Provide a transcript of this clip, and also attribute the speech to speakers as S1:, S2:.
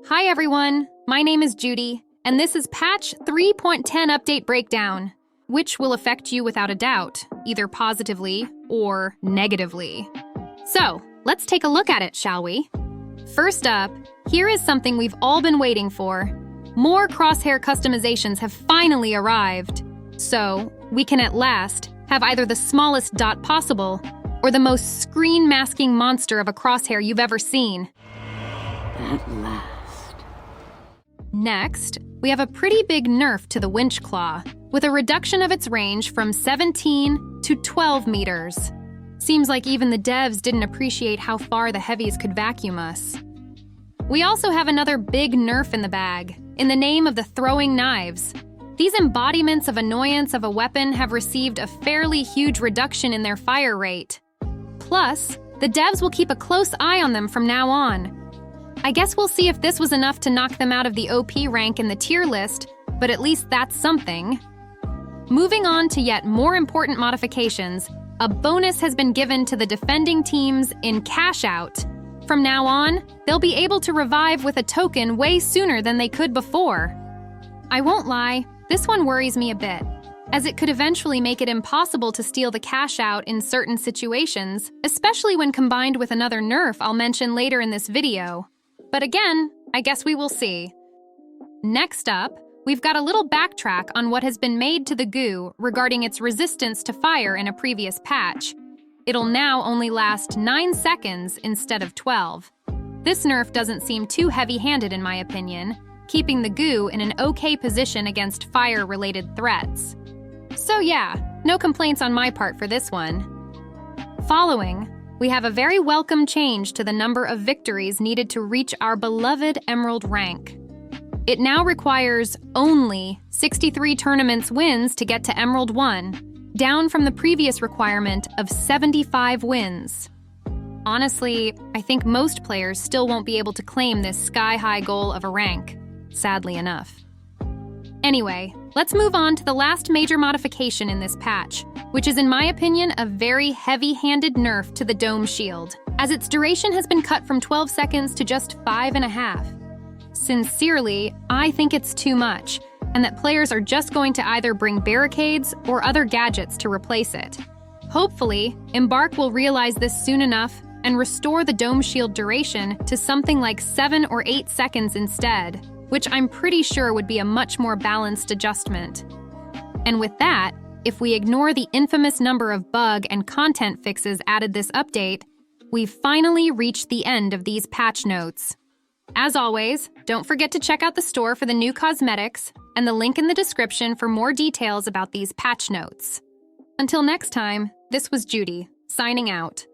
S1: Hi everyone, my name is Judy, and this is Patch 3.10 Update Breakdown, which will affect you without a doubt, either positively or negatively. So, let's take a look at it, shall we? First up, here is something we've all been waiting for. More crosshair customizations have finally arrived. So, we can at last have either the smallest dot possible or the most screen-masking monster of a crosshair you've ever seen.
S2: At last.
S1: Next, we have a pretty big nerf to the winch claw, with a reduction of its range from 17 to 12 meters. Seems like even the devs didn't appreciate how far the heavies could vacuum us. We also have another big nerf in the bag, in the name of the throwing knives. These embodiments of annoyance of a weapon have received a fairly huge reduction in their fire rate. Plus, the devs will keep a close eye on them from now on. I guess we'll see if this was enough to knock them out of the OP rank in the tier list, but at least that's something. Moving on to yet more important modifications, a bonus has been given to the defending teams in Cash Out. From now on, they'll be able to revive with a token way sooner than they could before. I won't lie, this one worries me a bit, as it could eventually make it impossible to steal the Cash Out in certain situations, especially when combined with another nerf I'll mention later in this video. But again, I guess we will see. Next up, we've got a little backtrack on what has been made to the goo regarding its resistance to fire in a previous patch. It'll now only last 9 seconds instead of 12. This nerf doesn't seem too heavy-handed in my opinion, keeping the goo in an okay position against fire-related threats. So yeah, no complaints on my part for this one. Following, we have a very welcome change to the number of victories needed to reach our beloved Emerald rank. It now requires only 63 tournaments wins to get to Emerald 1, down from the previous requirement of 75 wins. Honestly, I think most players still won't be able to claim this sky-high goal of a rank, sadly enough. Anyway, let's move on to the last major modification in this patch, which is in my opinion a very heavy-handed nerf to the Dome Shield, as its duration has been cut from 12 seconds to just 5.5. Sincerely, I think it's too much, and that players are just going to either bring barricades or other gadgets to replace it. Hopefully, Embark will realize this soon enough and restore the Dome Shield duration to something like 7 or 8 seconds instead, which I'm pretty sure would be a much more balanced adjustment. And with that, if we ignore the infamous number of bug and content fixes added this update, we've finally reached the end of these patch notes. As always, don't forget to check out the store for the new cosmetics and the link in the description for more details about these patch notes. Until next time, this was Judy, signing out.